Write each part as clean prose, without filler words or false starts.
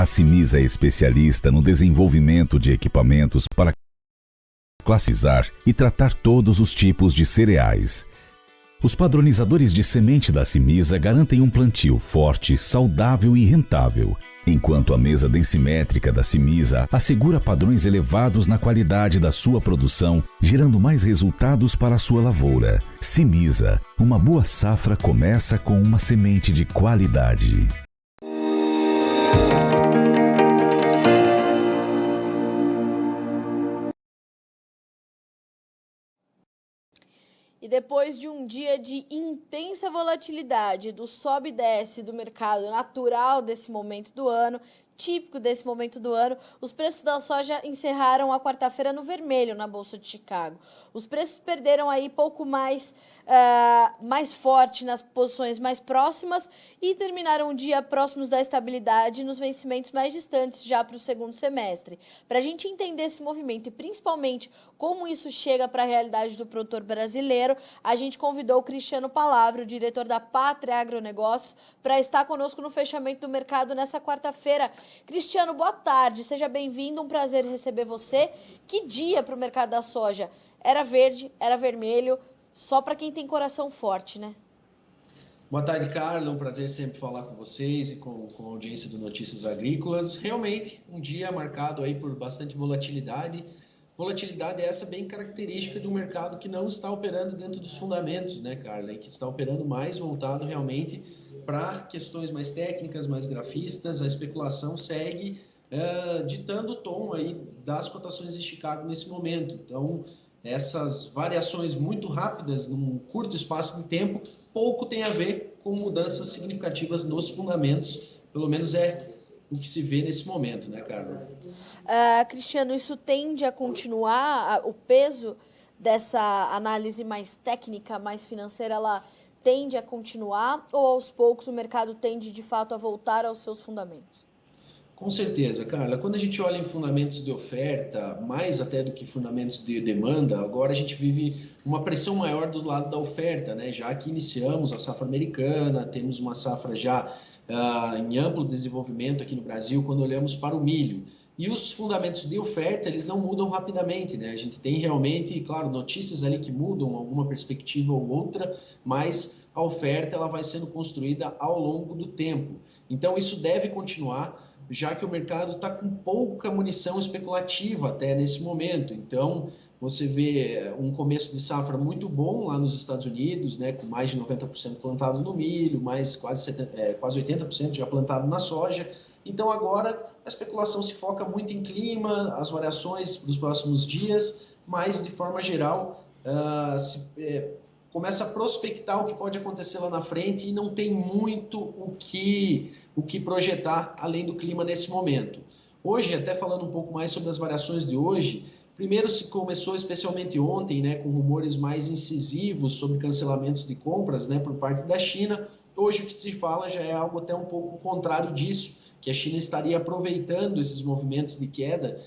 A Cimisa é especialista no desenvolvimento de equipamentos para classificar e tratar todos os tipos de cereais. Os padronizadores de semente da Cimisa garantem um plantio forte, saudável e rentável, enquanto a mesa densimétrica da Cimisa assegura padrões elevados na qualidade da sua produção, gerando mais resultados para a sua lavoura. Cimisa, uma boa safra começa com uma semente de qualidade. E depois de um dia de intensa volatilidade, do sobe e desce do mercado natural desse momento do ano, típico desse momento do ano, os preços da soja encerraram a quarta-feira no vermelho na Bolsa de Chicago. Os preços perderam aí pouco mais forte nas posições mais próximas e terminaram o dia próximos da estabilidade nos vencimentos mais distantes já para o segundo semestre. Para a gente entender esse movimento e principalmente como isso chega para a realidade do produtor brasileiro, a gente convidou o Cristiano Palavra, o diretor da Pátria Agronegócios, para estar conosco no fechamento do mercado nessa quarta-feira. Cristiano, boa tarde, seja bem-vindo, um prazer receber você. Que dia para o mercado da soja? Era verde, era vermelho, só para quem tem coração forte, né? Boa tarde, Carla, é um prazer sempre falar com vocês e com a audiência do Notícias Agrícolas. Realmente, um dia marcado aí por bastante volatilidade. Volatilidade essa bem característica de um mercado que não está operando dentro dos fundamentos, né, Carla? E que está operando mais voltado realmente para questões mais técnicas, mais grafistas. A especulação segue ditando o tom aí das cotações em Chicago nesse momento. Então, essas variações muito rápidas num curto espaço de tempo, pouco tem a ver com mudanças significativas nos fundamentos, pelo menos é o que se vê nesse momento, né, Carla? Cristiano, isso tende a continuar, o peso dessa análise mais técnica, mais financeira, ela tende a continuar ou aos poucos o mercado tende de fato a voltar aos seus fundamentos? Com certeza, Carla. Quando a gente olha em fundamentos de oferta, mais até do que fundamentos de demanda, agora a gente vive uma pressão maior do lado da oferta, né? Já que iniciamos a safra americana, temos uma safra já em amplo desenvolvimento aqui no Brasil, quando olhamos para o milho. E os fundamentos de oferta, eles não mudam rapidamente, né? A gente tem realmente, claro, notícias ali que mudam alguma perspectiva ou outra, mas a oferta ela vai sendo construída ao longo do tempo. Então, isso deve continuar, já que o mercado está com pouca munição especulativa até nesse momento. Então, você vê um começo de safra muito bom lá nos Estados Unidos, né, com mais de 90% plantado no milho, mais quase 80% já plantado na soja. Então, agora, a especulação se foca muito em clima, as variações dos próximos dias, mas, de forma geral, começa a prospectar o que pode acontecer lá na frente e não tem muito o que projetar além do clima nesse momento. Hoje, até falando um pouco mais sobre as variações de hoje, primeiro se começou especialmente ontem, né, com rumores mais incisivos sobre cancelamentos de compras, né, por parte da China. Hoje o que se fala já é algo até um pouco contrário disso, que a China estaria aproveitando esses movimentos de queda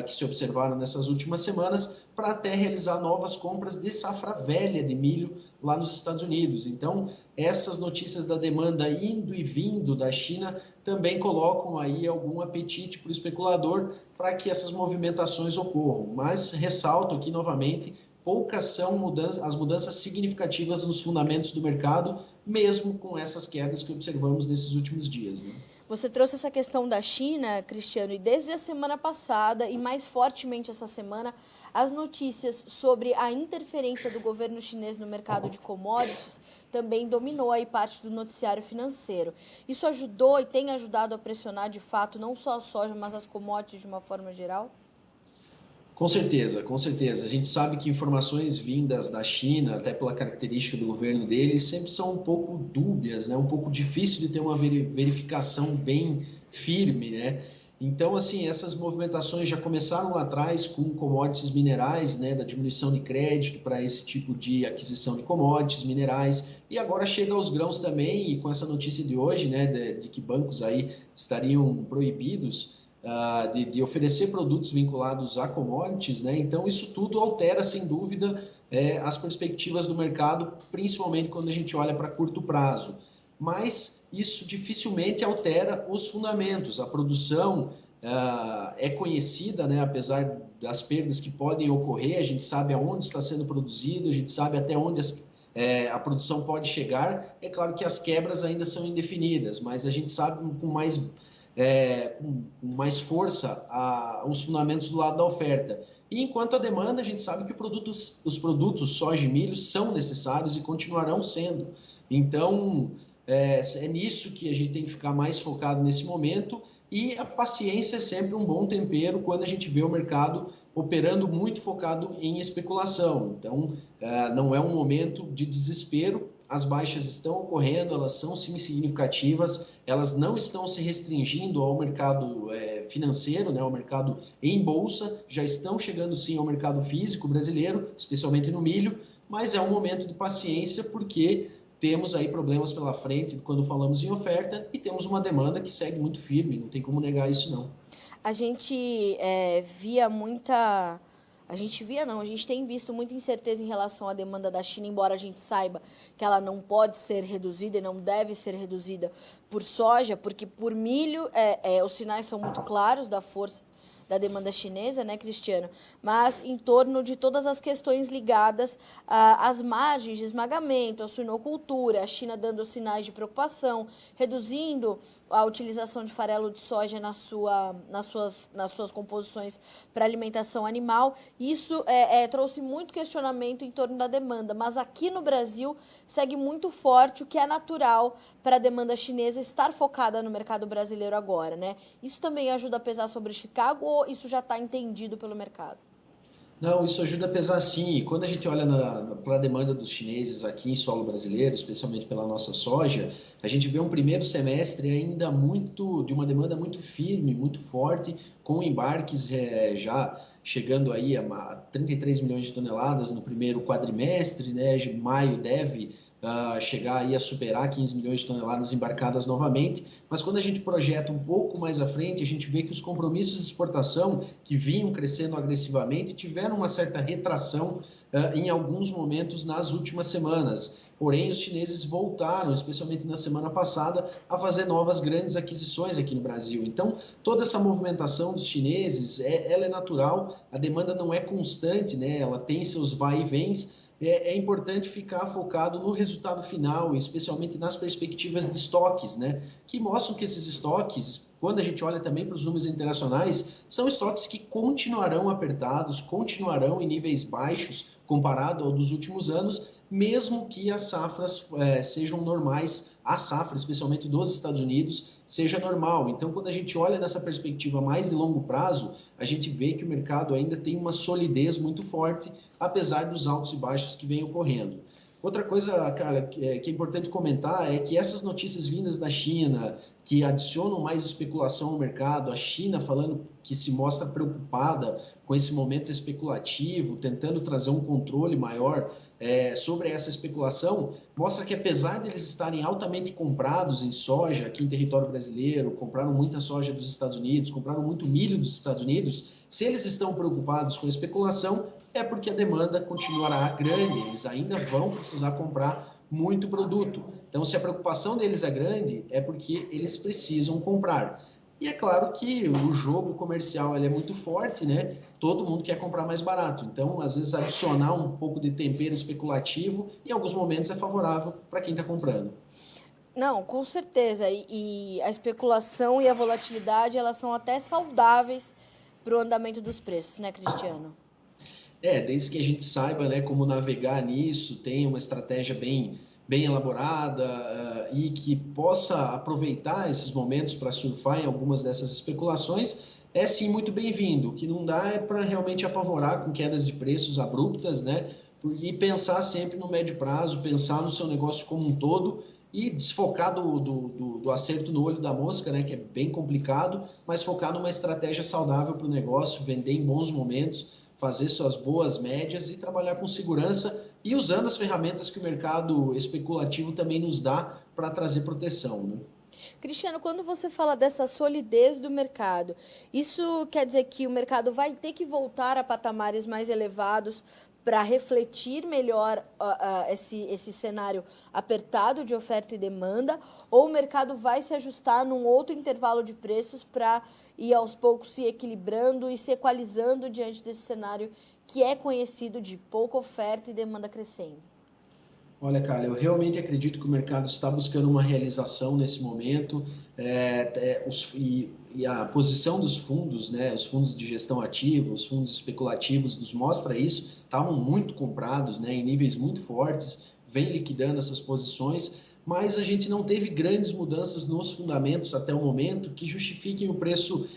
que se observaram nessas últimas semanas para até realizar novas compras de safra velha de milho lá nos Estados Unidos. Então, essas notícias da demanda indo e vindo da China também colocam aí algum apetite para o especulador para que essas movimentações ocorram. Mas ressalto aqui novamente, poucas são as mudanças significativas nos fundamentos do mercado, mesmo com essas quedas que observamos nesses últimos dias, né? Você trouxe essa questão da China, Cristiano, e desde a semana passada e mais fortemente essa semana, as notícias sobre a interferência do governo chinês no mercado de commodities também dominou aí parte do noticiário financeiro. Isso ajudou e tem ajudado a pressionar de fato não só a soja, mas as commodities de uma forma geral? Com certeza, com certeza. A gente sabe que informações vindas da China, até pela característica do governo deles, sempre são um pouco dúbias, né? Um pouco difícil de ter uma verificação bem firme, né? Então, assim, essas movimentações já começaram lá atrás com commodities minerais, né? Da diminuição de crédito para esse tipo de aquisição de commodities minerais. E agora chega aos grãos também, e com essa notícia de hoje, né? De que bancos aí estariam proibidos de oferecer produtos vinculados a commodities, né? Então isso tudo altera, sem dúvida, as perspectivas do mercado, principalmente quando a gente olha para curto prazo. Mas isso dificilmente altera os fundamentos. A produção é conhecida, né, apesar das perdas que podem ocorrer, a gente sabe aonde está sendo produzido, a gente sabe até onde a produção pode chegar. É claro que as quebras ainda são indefinidas, mas a gente sabe com mais força os fundamentos do lado da oferta. E enquanto a demanda, a gente sabe que os produtos soja e milho são necessários e continuarão sendo. Então, é nisso que a gente tem que ficar mais focado nesse momento, e a paciência é sempre um bom tempero quando a gente vê o mercado operando muito focado em especulação. Então, não é um momento de desespero, as baixas estão ocorrendo, elas são sim significativas, elas não estão se restringindo ao mercado financeiro, né, ao mercado em bolsa, já estão chegando sim ao mercado físico brasileiro, especialmente no milho, mas é um momento de paciência porque temos aí problemas pela frente quando falamos em oferta e temos uma demanda que segue muito firme, não tem como negar isso não. A gente via muita... A gente tem visto muita incerteza em relação à demanda da China, embora a gente saiba que ela não pode ser reduzida e não deve ser reduzida por soja, porque por milho os sinais são muito claros da força da demanda chinesa, né, Cristiano? Mas em torno de todas as questões ligadas às margens de esmagamento, à suinocultura, a China dando sinais de preocupação, reduzindo a utilização de farelo de soja nas suas composições para alimentação animal. Isso trouxe muito questionamento em torno da demanda, mas aqui no Brasil segue muito forte, o que é natural para a demanda chinesa estar focada no mercado brasileiro agora, né? Isso também ajuda a pesar sobre Chicago ou isso já está entendido pelo mercado? Não, isso ajuda a pesar sim. E quando a gente olha para a demanda dos chineses aqui em solo brasileiro, especialmente pela nossa soja, a gente vê um primeiro semestre ainda de uma demanda muito firme, muito forte, com embarques já chegando aí a 33 milhões de toneladas no primeiro quadrimestre, né? Maio deve chegar aí a superar 15 milhões de toneladas embarcadas novamente, mas quando a gente projeta um pouco mais à frente, a gente vê que os compromissos de exportação que vinham crescendo agressivamente tiveram uma certa retração em alguns momentos nas últimas semanas. Porém, os chineses voltaram, especialmente na semana passada, a fazer novas grandes aquisições aqui no Brasil. Então, toda essa movimentação dos chineses, ela é natural, a demanda não é constante, né? Ela tem seus vai e vens. É importante ficar focado no resultado final, especialmente nas perspectivas de estoques, né? Que mostram que esses estoques, quando a gente olha também para os números internacionais, são estoques que continuarão apertados, continuarão em níveis baixos comparado ao dos últimos anos, mesmo que as safras sejam normais, a safra, especialmente dos Estados Unidos, seja normal. Então, quando a gente olha nessa perspectiva mais de longo prazo, a gente vê que o mercado ainda tem uma solidez muito forte, apesar dos altos e baixos que vem ocorrendo. Outra coisa, cara, que é importante comentar é que essas notícias vindas da China, que adicionam mais especulação ao mercado, a China falando que se mostra preocupada com esse momento especulativo, tentando trazer um controle maior sobre essa especulação, mostra que apesar de eles estarem altamente comprados em soja aqui em território brasileiro, compraram muita soja dos Estados Unidos, compraram muito milho dos Estados Unidos, se eles estão preocupados com a especulação, é porque a demanda continuará grande, eles ainda vão precisar comprar muito produto. Então, se a preocupação deles é grande, é porque eles precisam comprar. E é claro que o jogo comercial ele é muito forte, né? Todo mundo quer comprar mais barato. Então, às vezes, adicionar um pouco de tempero especulativo, em alguns momentos, é favorável para quem está comprando. Não, com certeza. E a especulação e a volatilidade, elas são até saudáveis para o andamento dos preços, né, Cristiano? Desde que a gente saiba, né, como navegar nisso, tem uma estratégia bem elaborada e que possa aproveitar esses momentos para surfar em algumas dessas especulações, é sim muito bem-vindo. O que não dá é para realmente apavorar com quedas de preços abruptas, né? E pensar sempre no médio prazo, pensar no seu negócio como um todo e desfocar do acerto no olho da mosca, né? Que é bem complicado, mas focar numa estratégia saudável para o negócio, vender em bons momentos, fazer suas boas médias e trabalhar com segurança e usando as ferramentas que o mercado especulativo também nos dá para trazer proteção, né? Cristiano, quando você fala dessa solidez do mercado, isso quer dizer que o mercado vai ter que voltar a patamares mais elevados para refletir melhor esse cenário apertado de oferta e demanda, ou o mercado vai se ajustar num outro intervalo de preços para ir aos poucos se equilibrando e se equalizando diante desse cenário que é conhecido de pouca oferta e demanda crescendo? Olha, cara, eu realmente acredito que o mercado está buscando uma realização nesse momento, e a posição dos fundos, né, os fundos de gestão ativa, os fundos especulativos, nos mostra isso, estavam muito comprados, né, em níveis muito fortes, vem liquidando essas posições, mas a gente não teve grandes mudanças nos fundamentos até o momento que justifiquem o preço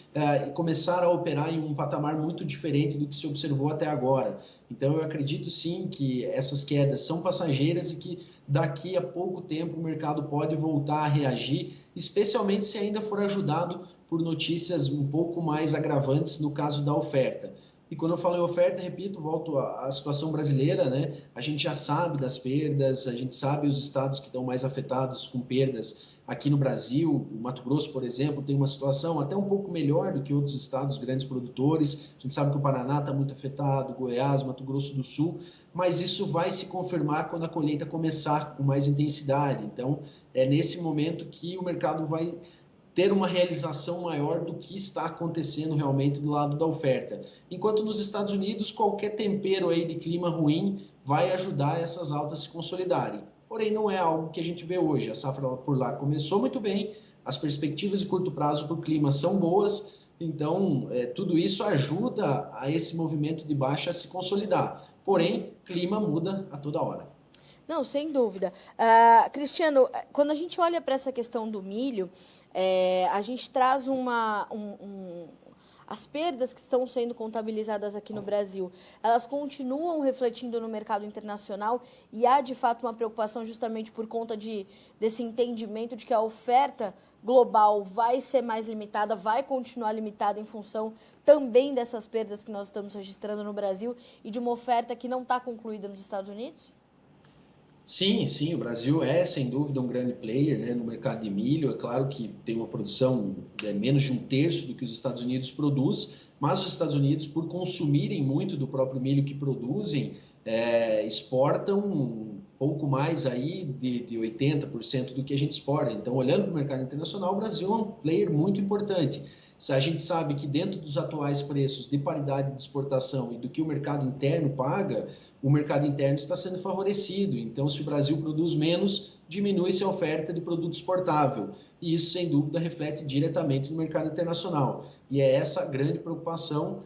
começar a operar em um patamar muito diferente do que se observou até agora. Então, eu acredito sim que essas quedas são passageiras e que daqui a pouco tempo o mercado pode voltar a reagir, especialmente se ainda for ajudado por notícias um pouco mais agravantes no caso da oferta. E quando eu falo em oferta, repito, volto à situação brasileira, né? A gente já sabe das perdas, a gente sabe os estados que estão mais afetados com perdas aqui no Brasil. O Mato Grosso, por exemplo, tem uma situação até um pouco melhor do que outros estados grandes produtores. A gente sabe que o Paraná está muito afetado, Goiás, Mato Grosso do Sul, mas isso vai se confirmar quando a colheita começar com mais intensidade. Então, é nesse momento que o mercado vai ter uma realização maior do que está acontecendo realmente do lado da oferta. Enquanto nos Estados Unidos, qualquer tempero aí de clima ruim vai ajudar essas altas se consolidarem. Porém, não é algo que a gente vê hoje. A safra por lá começou muito bem, as perspectivas de curto prazo para o clima são boas, então tudo isso ajuda a esse movimento de baixa a se consolidar. Porém, clima muda a toda hora. Não, sem dúvida. Cristiano, quando a gente olha para essa questão do milho, a gente traz as perdas que estão sendo contabilizadas aqui no Brasil, elas continuam refletindo no mercado internacional e há, de fato, uma preocupação justamente por conta desse entendimento de que a oferta global vai ser mais limitada, vai continuar limitada em função também dessas perdas que nós estamos registrando no Brasil e de uma oferta que não está concluída nos Estados Unidos? Sim, sim, o Brasil é, sem dúvida, um grande player, né, no mercado de milho. É claro que tem uma produção menos de 1/3 do que os Estados Unidos produz, mas os Estados Unidos, por consumirem muito do próprio milho que produzem, exportam um pouco mais aí de 80% do que a gente exporta. Então, olhando para o mercado internacional, o Brasil é um player muito importante. Se a gente sabe que dentro dos atuais preços de paridade de exportação e do que o mercado interno paga, o mercado interno está sendo favorecido. Então, se o Brasil produz menos, diminui-se a oferta de produto exportável. E isso, sem dúvida, reflete diretamente no mercado internacional. E é essa grande preocupação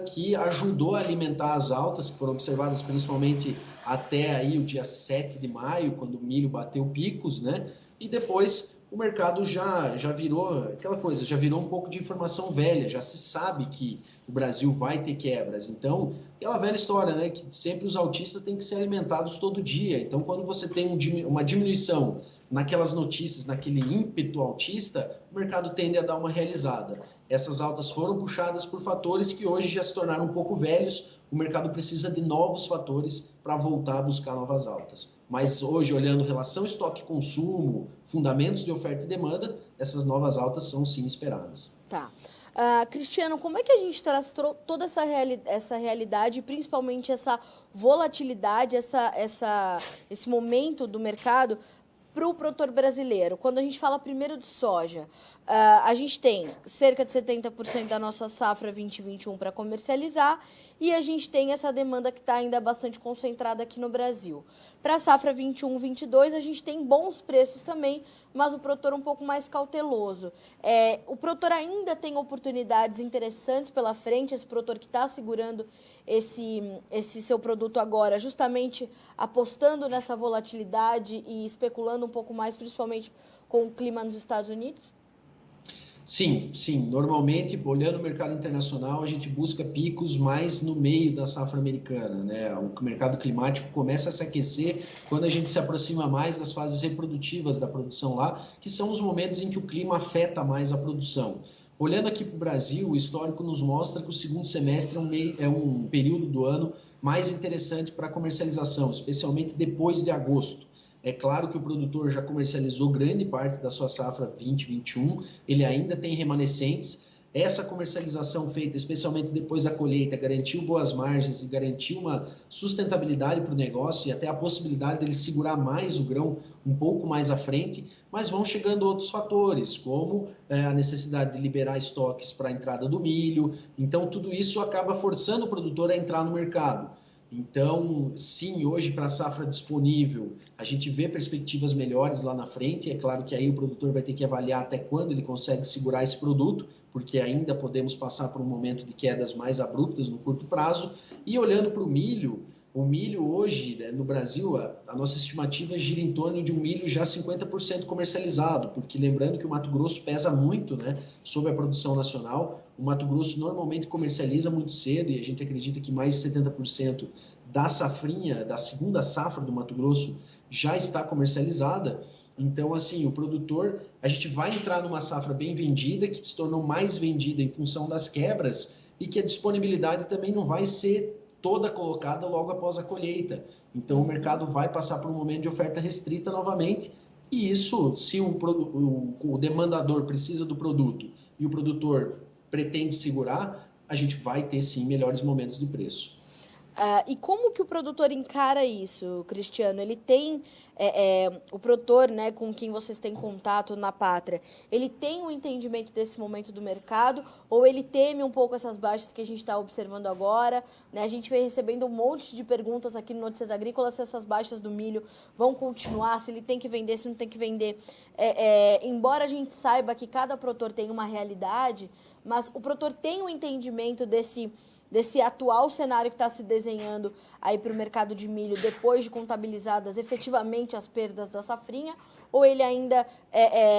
que ajudou a alimentar as altas, que foram observadas principalmente até aí o dia 7 de maio, quando o milho bateu picos, né? E depois o mercado já virou aquela coisa, já virou um pouco de informação velha, já se sabe que o Brasil vai ter quebras. Então, aquela velha história, né, que sempre os altistas têm que ser alimentados todo dia. Então, quando você tem uma diminuição naquelas notícias, naquele ímpeto altista, o mercado tende a dar uma realizada. Essas altas foram puxadas por fatores que hoje já se tornaram um pouco velhos. O mercado precisa de novos fatores para voltar a buscar novas altas. Mas hoje, olhando relação estoque-consumo, fundamentos de oferta e demanda, essas novas altas são sim esperadas. Tá. Cristiano, como é que a gente traz toda essa realidade, principalmente essa volatilidade, esse momento do mercado para o produtor brasileiro? Quando a gente fala primeiro de soja, a gente tem cerca de 70% da nossa safra 2021 para comercializar e a gente tem essa demanda que está ainda bastante concentrada aqui no Brasil. Para a safra 21-22, a gente tem bons preços também, mas o produtor um pouco mais cauteloso. O produtor ainda tem oportunidades interessantes pela frente, esse produtor que está segurando esse seu produto agora, justamente apostando nessa volatilidade e especulando um pouco mais, principalmente com o clima nos Estados Unidos? Sim, sim. Normalmente, olhando o mercado internacional, a gente busca picos mais no meio da safra americana, né? O mercado climático começa a se aquecer quando a gente se aproxima mais das fases reprodutivas da produção lá, que são os momentos em que o clima afeta mais a produção. Olhando aqui para o Brasil, o histórico nos mostra que o segundo semestre é um período do ano mais interessante para a comercialização, especialmente depois de agosto. É claro que o produtor já comercializou grande parte da sua safra 2021, ele ainda tem remanescentes, essa comercialização feita, especialmente depois da colheita, garantiu boas margens e garantiu uma sustentabilidade para o negócio e até a possibilidade dele segurar mais o grão um pouco mais à frente, mas vão chegando outros fatores, como a necessidade de liberar estoques para a entrada do milho. Então, tudo isso acaba forçando o produtor a entrar no mercado. Então, sim, hoje para a safra disponível, a gente vê perspectivas melhores lá na frente. É claro que aí o produtor vai ter que avaliar até quando ele consegue segurar esse produto, porque ainda podemos passar por um momento de quedas mais abruptas no curto prazo. E olhando para o milho hoje, né, no Brasil, a nossa estimativa gira em torno de um milho já 50% comercializado, porque lembrando que o Mato Grosso pesa muito, né, sobre a produção nacional. O Mato Grosso normalmente comercializa muito cedo e a gente acredita que mais de 70% da safrinha, da segunda safra do Mato Grosso já está comercializada. Então, assim, o produtor, a gente vai entrar numa safra bem vendida, que se tornou mais vendida em função das quebras e que a disponibilidade também não vai ser toda colocada logo após a colheita. Então, o mercado vai passar por um momento de oferta restrita novamente e isso, se o demandador precisa do produto e o produtor pretende segurar, a gente vai ter, sim, melhores momentos de preço. E como que o produtor encara isso, Cristiano? Ele tem, o produtor, né, com quem vocês têm contato na Pátria, ele tem um entendimento desse momento do mercado ou ele teme um pouco essas baixas que a gente está observando agora? Né? A gente vem recebendo um monte de perguntas aqui no Notícias Agrícolas se essas baixas do milho vão continuar, se ele tem que vender, se não tem que vender. Embora a gente saiba que cada produtor tem uma realidade, mas o produtor tem um entendimento desse atual cenário que está se desenhando aí para o mercado de milho depois de contabilizadas efetivamente as perdas da safrinha, ou ele ainda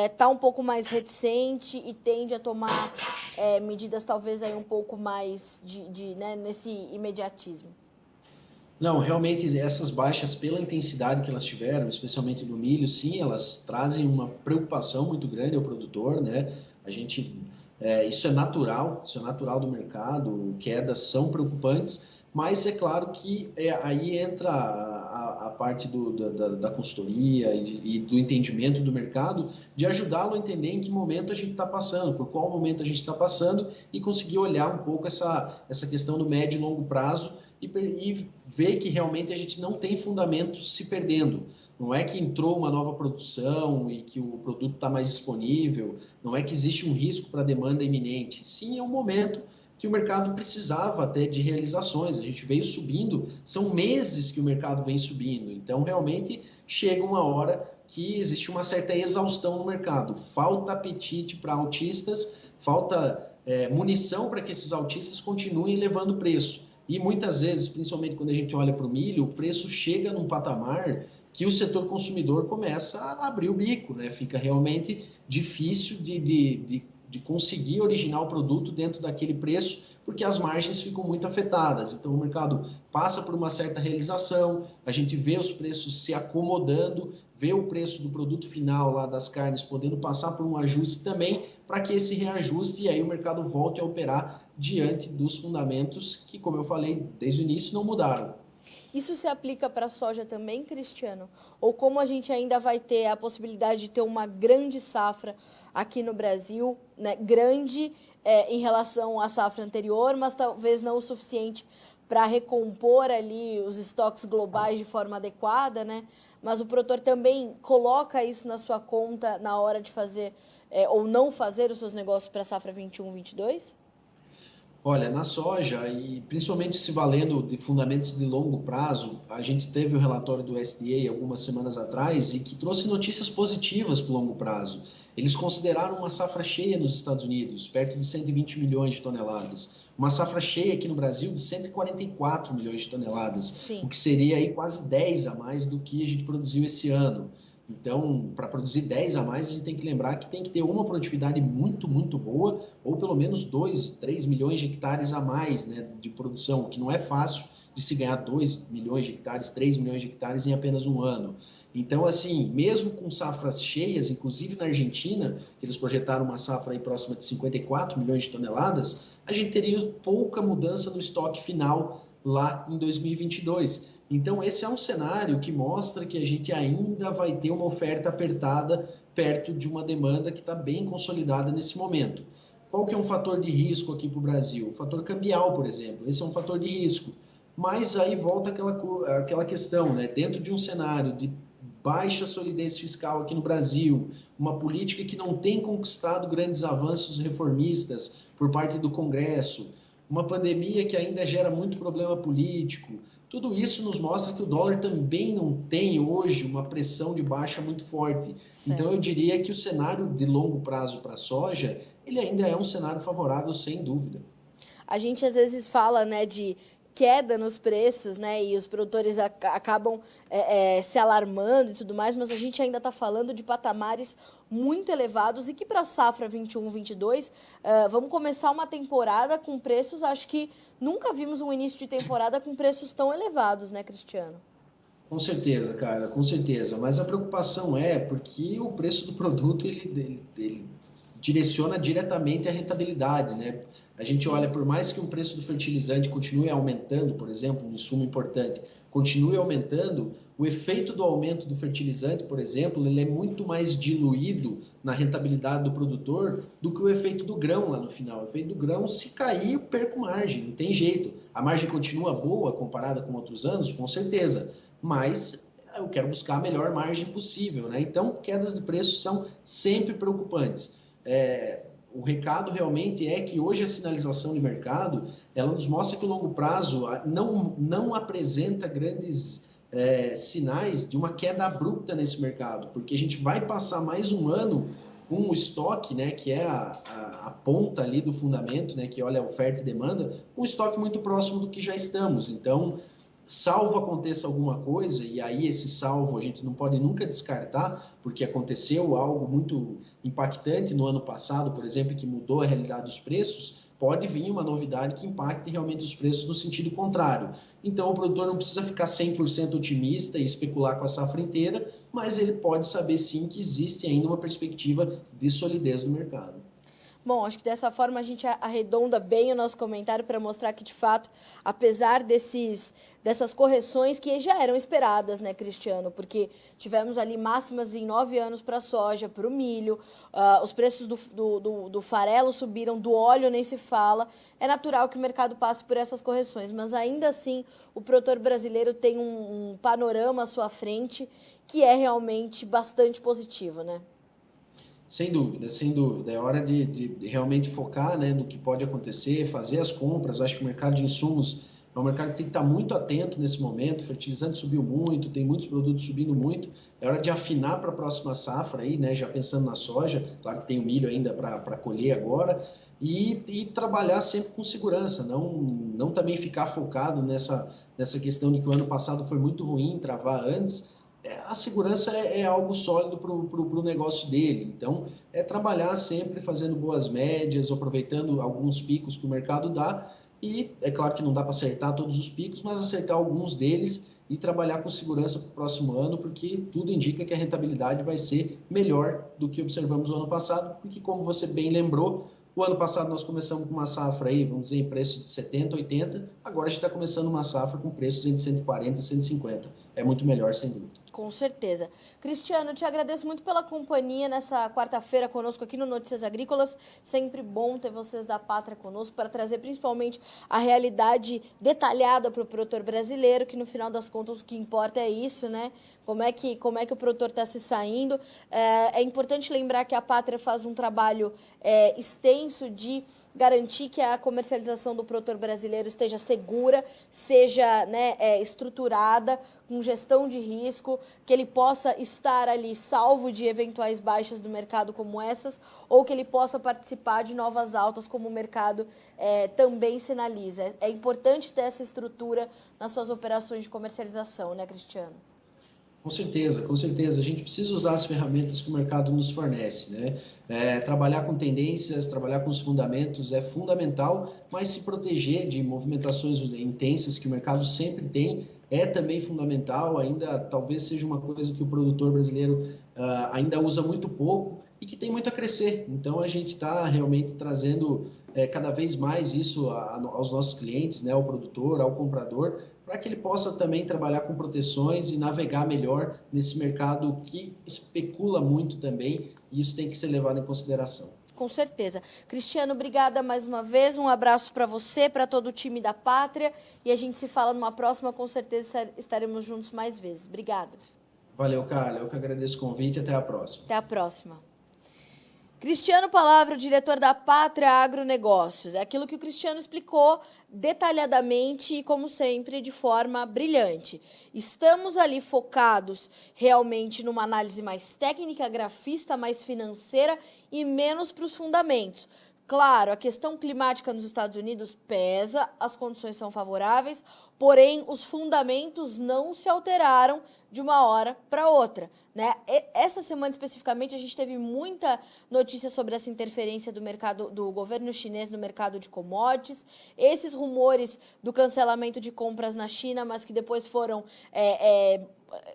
está um pouco mais reticente e tende a tomar medidas talvez aí um pouco mais né, nesse imediatismo? Não, realmente essas baixas, pela intensidade que elas tiveram, especialmente no milho, sim, elas trazem uma preocupação muito grande ao produtor, né? A gente, isso é natural do mercado, quedas são preocupantes, mas é claro que aí entra a parte da consultoria e do entendimento do mercado, de ajudá-lo a entender em que momento a gente está passando, por qual momento a gente está passando e conseguir olhar um pouco essa questão do médio e longo prazo e ver que realmente a gente não tem fundamentos se perdendo. Não é que entrou uma nova produção e que o produto está mais disponível, não é que existe um risco para a demanda iminente. Sim, é um momento que o mercado precisava até de realizações. A gente veio subindo, são meses que o mercado vem subindo. Então, realmente, chega uma hora que existe uma certa exaustão no mercado. Falta apetite para autistas, falta munição para que esses autistas continuem levando preço. E muitas vezes, principalmente quando a gente olha para o milho, o preço chega num patamar que o setor consumidor começa a abrir o bico, né? Fica realmente difícil de conseguir originar o produto dentro daquele preço, porque as margens ficam muito afetadas. Então, o mercado passa por uma certa realização, a gente vê os preços se acomodando, vê o preço do produto final lá das carnes podendo passar por um ajuste também, para que esse reajuste e aí o mercado volte a operar diante dos fundamentos que, como eu falei desde o início, não mudaram. Isso se aplica para a soja também, Cristiano? Ou como a gente ainda vai ter a possibilidade de ter uma grande safra aqui no Brasil, né? Grande em relação à safra anterior, mas talvez não o suficiente para recompor ali os estoques globais de forma adequada, né? Mas o produtor também coloca isso na sua conta na hora de fazer ou não fazer os seus negócios para a safra 21-22? Olha, na soja, e principalmente se valendo de fundamentos de longo prazo, a gente teve o relatório do USDA algumas semanas atrás e que trouxe notícias positivas para o longo prazo. Eles consideraram uma safra cheia nos Estados Unidos, perto de 120 milhões de toneladas. Uma safra cheia aqui no Brasil de 144 milhões de toneladas, Sim. O que seria aí quase 10 a mais do que a gente produziu esse ano. Então, para produzir 10 a mais, a gente tem que lembrar que tem que ter uma produtividade muito, muito boa, ou pelo menos 2, 3 milhões de hectares a mais, né, de produção, que não é fácil de se ganhar 2 milhões de hectares, 3 milhões de hectares em apenas um ano. Então, assim, mesmo com safras cheias, inclusive na Argentina, que eles projetaram uma safra aí próxima de 54 milhões de toneladas, a gente teria pouca mudança no estoque final lá em 2022. Então, esse é um cenário que mostra que a gente ainda vai ter uma oferta apertada perto de uma demanda que está bem consolidada nesse momento. Qual que é um fator de risco aqui para o Brasil? O fator cambial, por exemplo. Esse é um fator de risco. Mas aí volta aquela questão, né? Dentro de um cenário de baixa solidez fiscal aqui no Brasil, uma política que não tem conquistado grandes avanços reformistas por parte do Congresso, uma pandemia que ainda gera muito problema político, tudo isso nos mostra que o dólar também não tem hoje uma pressão de baixa muito forte. Certo. Então eu diria que o cenário de longo prazo para a soja, ele ainda é um cenário favorável, sem dúvida. A gente às vezes fala, né, de queda nos preços, né, e os produtores acabam se alarmando e tudo mais, mas a gente ainda está falando de patamares muito elevados e que para a safra 21-22, vamos começar uma temporada com preços, acho que nunca vimos um início de temporada com preços tão elevados, né, Cristiano? Com certeza, Carla, com certeza. Mas a preocupação é porque o preço do produto ele direciona diretamente a rentabilidade, né? A gente Sim. olha, por mais que o preço do fertilizante continue aumentando, por exemplo, um insumo importante, continue aumentando, o efeito do aumento do fertilizante, por exemplo, ele é muito mais diluído na rentabilidade do produtor do que o efeito do grão lá no final. O efeito do grão, se cair, eu perco margem, não tem jeito. A margem continua boa comparada com outros anos, com certeza, mas eu quero buscar a melhor margem possível, né? Então, quedas de preço são sempre preocupantes. O recado realmente é que hoje a sinalização de mercado, ela nos mostra que o longo prazo não apresenta grandes sinais de uma queda abrupta nesse mercado, porque a gente vai passar mais um ano com o estoque, né, que é a ponta ali do fundamento, né, que olha a oferta e demanda, um estoque muito próximo do que já estamos. Então, salvo aconteça alguma coisa, e aí esse salvo a gente não pode nunca descartar, porque aconteceu algo muito impactante no ano passado, por exemplo, que mudou a realidade dos preços, pode vir uma novidade que impacte realmente os preços no sentido contrário. Então, o produtor não precisa ficar 100% otimista e especular com a safra inteira, mas ele pode saber sim que existe ainda uma perspectiva de solidez no mercado. Bom, acho que dessa forma a gente arredonda bem o nosso comentário para mostrar que, de fato, apesar dessas correções que já eram esperadas, né, Cristiano? Porque tivemos ali máximas em 9 anos para a soja, para o milho, os preços do farelo subiram, do óleo nem se fala. É natural que o mercado passe por essas correções, mas ainda assim o produtor brasileiro tem um panorama à sua frente que é realmente bastante positivo, né? Sem dúvida, sem dúvida. É hora de realmente focar, né, no que pode acontecer, fazer as compras. Eu acho que o mercado de insumos é um mercado que tem que estar muito atento nesse momento. O fertilizante subiu muito, tem muitos produtos subindo muito. É hora de afinar para a próxima safra, aí, né, já pensando na soja. Claro que tem o milho ainda para colher agora. E trabalhar sempre com segurança, não também ficar focado nessa questão de que o ano passado foi muito ruim, travar antes. A segurança é algo sólido para o negócio dele. Então, é trabalhar sempre fazendo boas médias, aproveitando alguns picos que o mercado dá. E é claro que não dá para acertar todos os picos, mas acertar alguns deles e trabalhar com segurança para o próximo ano, porque tudo indica que a rentabilidade vai ser melhor do que observamos no ano passado, porque, como você bem lembrou, o ano passado nós começamos com uma safra aí, vamos dizer, em preços de 70, 80, agora a gente está começando uma safra com preços entre 140 e 150. É muito melhor, sem dúvida. Com certeza. Cristiano, te agradeço muito pela companhia nessa quarta-feira conosco aqui no Notícias Agrícolas. Sempre bom ter vocês da Pátria conosco para trazer principalmente a realidade detalhada para o produtor brasileiro, que no final das contas o que importa é isso, né? Como é que o produtor está se saindo. É importante lembrar que a Pátria faz um trabalho extenso de garantir que a comercialização do produtor brasileiro esteja segura, seja, né, estruturada, com gestão de risco, que ele possa estar ali salvo de eventuais baixas do mercado como essas, ou que ele possa participar de novas altas como o mercado também sinaliza. É importante ter essa estrutura nas suas operações de comercialização, né, Cristiano? Com certeza, com certeza. A gente precisa usar as ferramentas que o mercado nos fornece, né? Trabalhar com tendências, trabalhar com os fundamentos é fundamental, mas se proteger de movimentações intensas que o mercado sempre tem é também fundamental. Ainda talvez seja uma coisa que o produtor brasileiro ainda usa muito pouco e que tem muito a crescer. Então, a gente está realmente trazendo cada vez mais isso aos nossos clientes, né? Ao produtor, ao comprador, para que ele possa também trabalhar com proteções e navegar melhor nesse mercado que especula muito também, e isso tem que ser levado em consideração. Com certeza. Cristiano, obrigada mais uma vez. Um abraço para você, para todo o time da Pátria. E a gente se fala numa próxima, com certeza estaremos juntos mais vezes. Obrigada. Valeu, Carla. Eu que agradeço o convite. Até a próxima. Até a próxima. Cristiano Palavra, diretor da Pátria Agronegócios. É aquilo que o Cristiano explicou detalhadamente e, como sempre, de forma brilhante. Estamos ali focados realmente numa análise mais técnica, grafista, mais financeira e menos para os fundamentos. Claro, a questão climática nos Estados Unidos pesa, as condições são favoráveis, porém os fundamentos não se alteraram de uma hora para outra, né? Essa semana especificamente a gente teve muita notícia sobre essa interferência do mercado do governo chinês no mercado de commodities, esses rumores do cancelamento de compras na China, mas que depois foram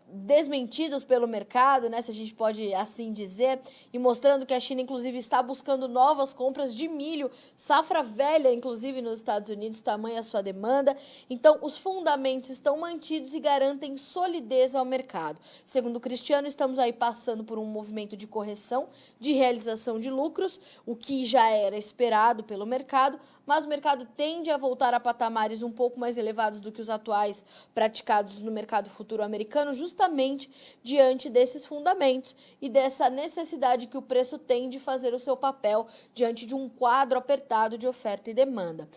desmentidos pelo mercado, né, se a gente pode assim dizer, e mostrando que a China, inclusive, está buscando novas compras de milho, safra velha, inclusive, nos Estados Unidos, tamanha a sua demanda. Então, os fundamentos estão mantidos e garantem solidez ao mercado. Segundo o Cristiano, estamos aí passando por um movimento de correção, de realização de lucros, o que já era esperado pelo mercado, mas o mercado tende a voltar a patamares um pouco mais elevados do que os atuais praticados no mercado futuro americano, justamente diante desses fundamentos e dessa necessidade que o preço tem de fazer o seu papel diante de um quadro apertado de oferta e demanda.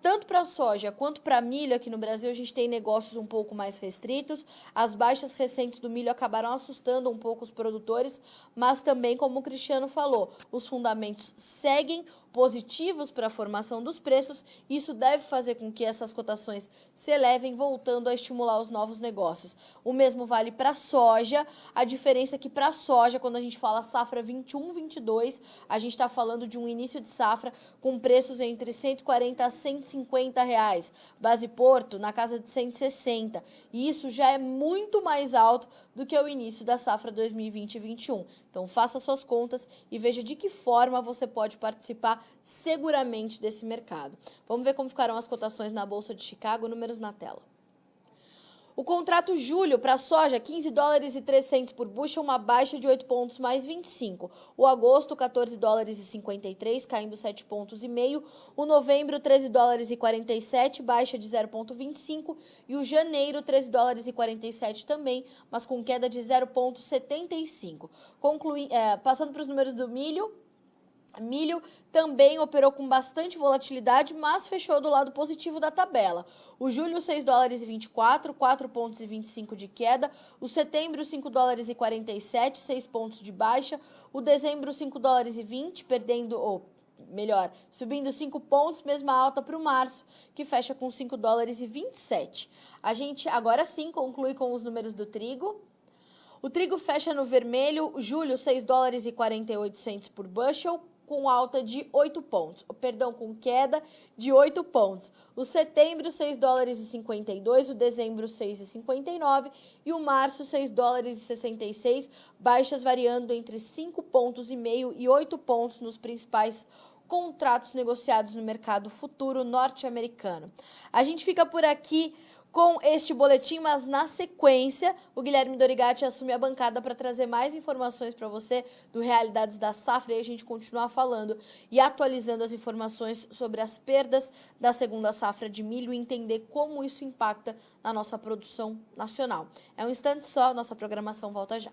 Tanto para a soja quanto para milho aqui no Brasil, a gente tem negócios um pouco mais restritos. As baixas recentes do milho acabaram assustando um pouco os produtores, mas também, como o Cristiano falou, os fundamentos seguem positivos para a formação dos preços. Isso deve fazer com que essas cotações se elevem, voltando a estimular os novos negócios. O mesmo vale para a soja. A diferença é que para a soja, quando a gente fala safra 21-22, a gente está falando de um início de safra com preços entre 140 a 150 reais. Base Porto na casa de 160. E isso já é muito mais alto do que o início da safra 2020-21. Então, faça suas contas e veja de que forma você pode participar seguramente desse mercado. Vamos ver como ficarão as cotações na Bolsa de Chicago, números na tela. O contrato julho para soja, 15 dólares e 300 por bushel, uma baixa de 8 pontos mais 25. O agosto, 14 dólares e 53, caindo 7 pontos e meio. O novembro, 13 dólares e 47, baixa de 0,25. E o janeiro, 13 dólares e 47 também, mas com queda de 0,75. Passando para os números do milho. Milho também operou com bastante volatilidade, mas fechou do lado positivo da tabela. O julho, 6 dólares e 24, 4 pontos e 25 de queda. O setembro, 5 dólares e 47, 6 pontos de baixa. O dezembro, 5 dólares e 20, subindo 5 pontos, mesma alta para o março, que fecha com 5 dólares e 27. A gente agora sim conclui com os números do trigo. O trigo fecha no vermelho, julho, 6 dólares e 48 por bushel, com alta de 8 pontos, com queda de 8 pontos. O setembro, 6 dólares e 52, o dezembro, 6,59 e o março, 6 dólares e 66, baixas variando entre 5 pontos e meio e 8 pontos nos principais contratos negociados no mercado futuro norte-americano. A gente fica por aqui com este boletim, mas na sequência o Guilherme Dorigatti assume a bancada para trazer mais informações para você do Realidades da Safra e a gente continuar falando e atualizando as informações sobre as perdas da segunda safra de milho e entender como isso impacta na nossa produção nacional. É um instante só, nossa programação volta já.